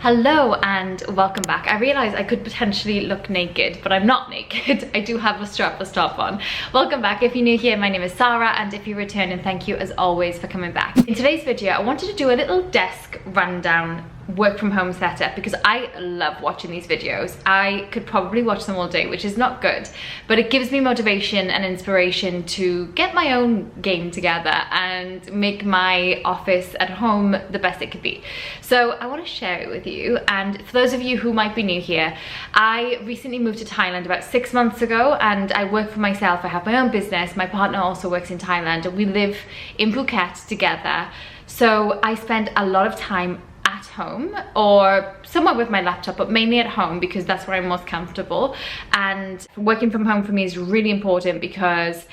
Hello and welcome back. I realized I could potentially look naked, but I'm not naked. I do have a strapless top on. Welcome back. If you're new here, my name is Sarah, and if you return, and thank you as always for coming back. In today's video, I wanted to do a little desk rundown work from home setup because I love watching these videos. I could probably watch them all day, which is not good, but it gives me motivation and inspiration to get my own game together and make my office at home the best it could be. So I want to share it with you. And for those of you who might be new here, I recently moved to Thailand about 6 months ago, and I work for myself. I have my own business. My partner also works in Thailand, and we live in Phuket together. So I spend a lot of time at home or somewhere with my laptop, but mainly at home because that's where I'm most comfortable. And working from home for me is really important because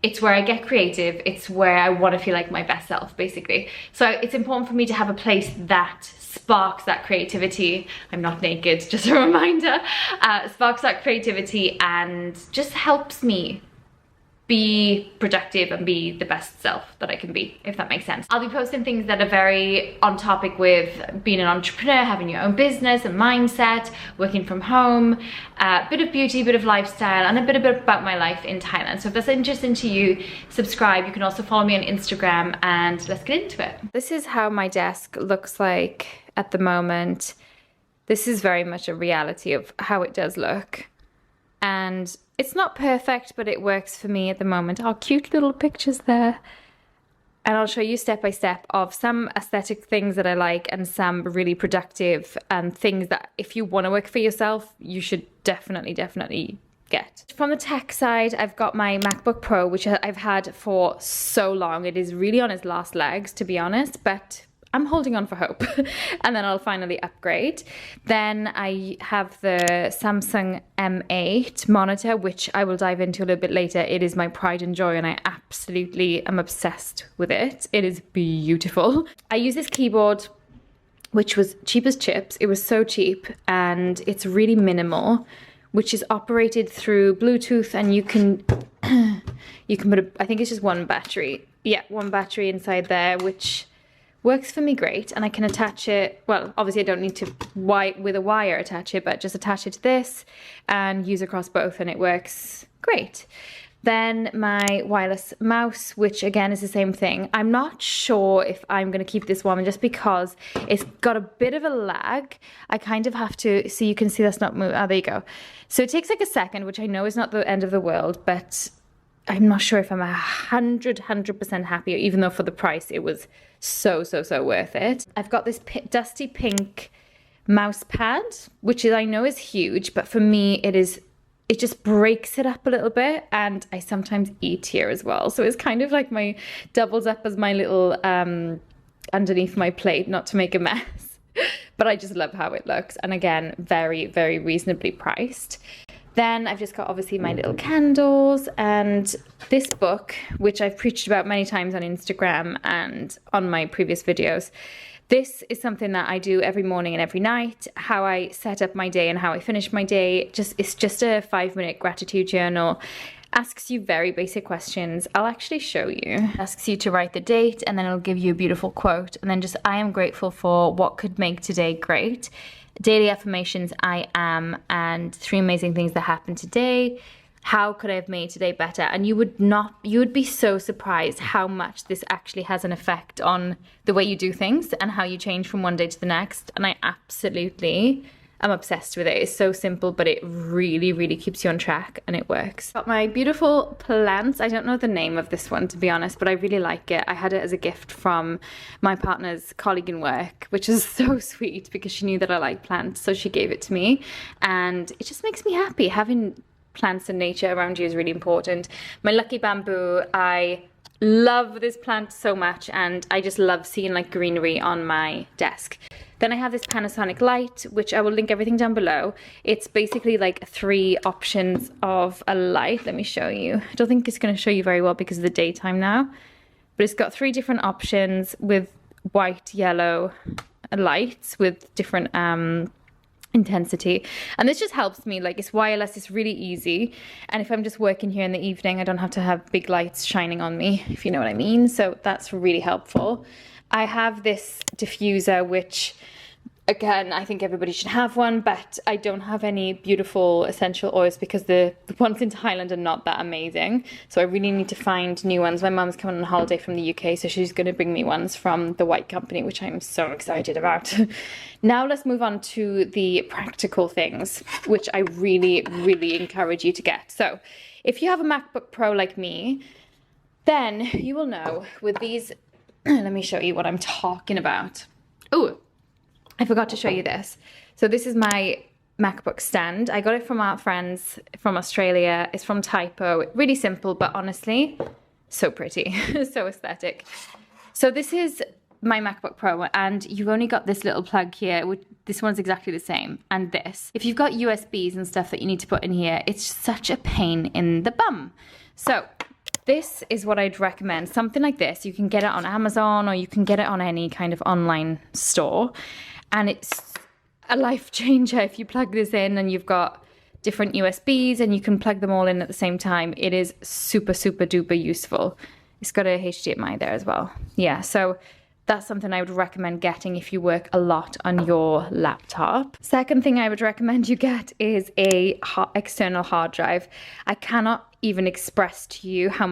it's where I get creative. It's where I want to feel like my best self, basically. So it's important for me to have a place that sparks that creativity. I'm not naked, just a reminder. Sparks that creativity and just helps me be productive and be the best self that I can be, if that makes sense. I'll be posting things that are very on topic with being an entrepreneur, having your own business and mindset, working from home, a bit of beauty, a bit of lifestyle, and a bit about my life in Thailand. So if that's interesting to you, subscribe. You can also follow me on Instagram, and let's get into it. This is how my desk looks like at the moment. This is very much a reality of how it does look. And it's not perfect, but it works for me at the moment. Oh, cute little pictures there. And I'll show you step by step of some aesthetic things that I like and some really productive and things that if you want to work for yourself, you should definitely get. From the tech side, I've got my MacBook Pro, which I've had for so long. It is really on its last legs, to be honest, but I'm holding on for hope and then I'll finally upgrade. Then I have the Samsung M8 monitor, which I will dive into a little bit later. It is my pride and joy and I absolutely am obsessed with it. It is beautiful. I use this keyboard, which was cheap as chips. It was so cheap and it's really minimal, which is operated through Bluetooth, and you can put I think it's just one battery. Yeah, one battery inside there, which works for me great, and I can attach it, well, obviously I don't need to with a wire attach it, but just attach it to this and use across both and it works great. Then my wireless mouse, which again is the same thing. I'm not sure if I'm going to keep this one just because it's got a bit of a lag. I kind of have to, so you can see that's not moving. Oh, there you go. So it takes like a second, which I know is not the end of the world, but I'm not sure if I'm 100% happy, even though for the price it was so worth it. I've got this dusty pink mouse pad, which I know is huge, but for me it just breaks it up a little bit, and I sometimes eat here as well. So it's kind of like my doubles up as my little underneath my plate, not to make a mess. But I just love how it looks, and again, very reasonably priced. Then I've just got obviously my little candles and this book, which I've preached about many times on Instagram and on my previous videos. This is something that I do every morning and every night, how I set up my day and how I finish my day. It's just a 5-minute gratitude journal. Asks you very basic questions. I'll actually show you. Asks you to write the date, and then it'll give you a beautiful quote, and then just I am grateful for what could make today great. Daily affirmations, I am, and 3 amazing things that happened today. How could I have made today better? And you would be so surprised how much this actually has an effect on the way you do things and how you change from one day to the next. And I absolutely am obsessed with it. It's so simple, but it really keeps you on track and it works. Got my beautiful plants. I don't know the name of this one, to be honest, but I really like it. I had it as a gift from my partner's colleague in work, which is so sweet because she knew that I like plants, so she gave it to me, and it just makes me happy. Having plants and nature around you is really important. My lucky bamboo, I love this plant so much, and I just love seeing like greenery on my desk. Then I have this Panasonic light, which I will link everything down below. It's basically like 3 options of a light. Let me show you. I don't think it's going to show you very well because of the daytime now, but it's got 3 different options with white, yellow lights with different intensity, and this just helps me. Like, it's wireless, it's really easy, and if I'm just working here in the evening, I don't have to have big lights shining on me, if you know what I mean. So that's really helpful. I have this diffuser, which Again, I think everybody should have one, but I don't have any beautiful essential oils because the ones in Thailand are not that amazing. So I really need to find new ones. My mum's coming on holiday from the UK, so she's going to bring me ones from the White Company, which I'm so excited about. Now let's move on to the practical things, which I really, really encourage you to get. So if you have a MacBook Pro like me, then you will know with these, let me show you what I'm talking about. Oh, I forgot to show you this. So this is my MacBook stand. I got it from our friends from Australia. It's from Typo. Really simple, but honestly, so pretty, so aesthetic. So this is my MacBook Pro, and you've only got this little plug here. This one's exactly the same, and this. If you've got USBs and stuff that you need to put in here, it's such a pain in the bum. So this is what I'd recommend. Something like this. You can get it on Amazon, or you can get it on any kind of online store. And it's a life changer if you plug this in and you've got different USBs and you can plug them all in at the same time. It is super, super duper useful. It's got a HDMI there as well. Yeah, so that's something I would recommend getting if you work a lot on your laptop. Second thing I would recommend you get is a external hard drive. I cannot even express to you how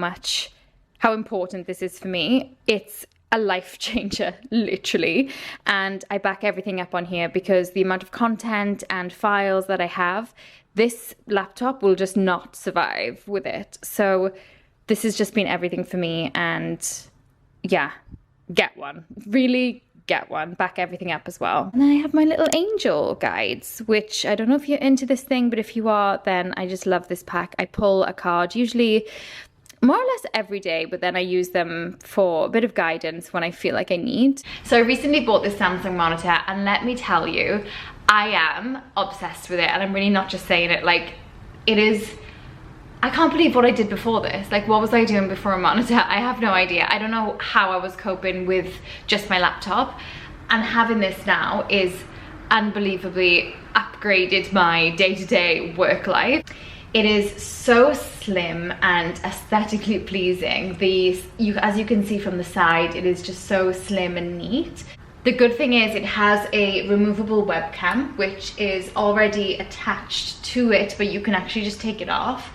important this is for me. It's a life changer, literally. And I back everything up on here because the amount of content and files that I have, this laptop will just not survive with it. So this has just been everything for me, and yeah, get one. Really get one. Back everything up as well. And then I have my little angel guides, which I don't know if you're into this thing, but if you are, then I just love this pack. I pull a card, usually more or less every day, but then I use them for a bit of guidance when I feel like I need. So I recently bought this Samsung monitor, and let me tell you, I am obsessed with it, and I'm really not just saying it. Like, it is, I can't believe what I did before this. Like, what was I doing before a monitor? I have no idea. I don't know how I was coping with just my laptop, and having this now is unbelievably upgraded my day-to-day work life. It is so slim and aesthetically pleasing. As you can see from the side, it is just so slim and neat. The good thing is it has a removable webcam, which is already attached to it, but you can actually just take it off.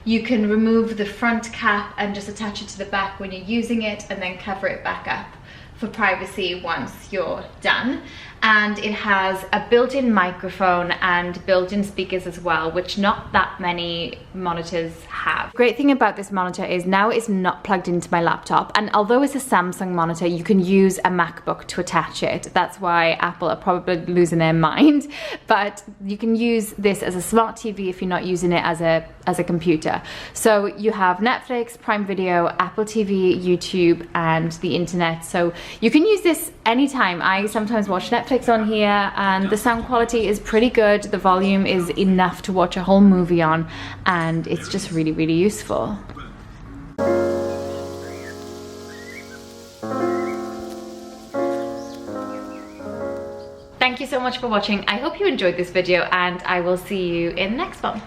You can remove the front cap and just attach it to the back when you're using it, and then cover it back up for privacy once you're done. And it has a built-in microphone and built-in speakers as well, which not that many monitors have. Great thing about this monitor is now it's not plugged into my laptop, and although it's a Samsung monitor, you can use a MacBook to attach it. That's why Apple are probably losing their mind, but you can use this as a smart TV if you're not using it as a computer. So you have Netflix, Prime Video, Apple TV, YouTube, and the internet. So you can use this anytime. I sometimes watch Netflix on here, and the sound quality is pretty good. The volume is enough to watch a whole movie on, and it's just really, really useful. Thank you so much for watching. I hope you enjoyed this video, and I will see you in the next one.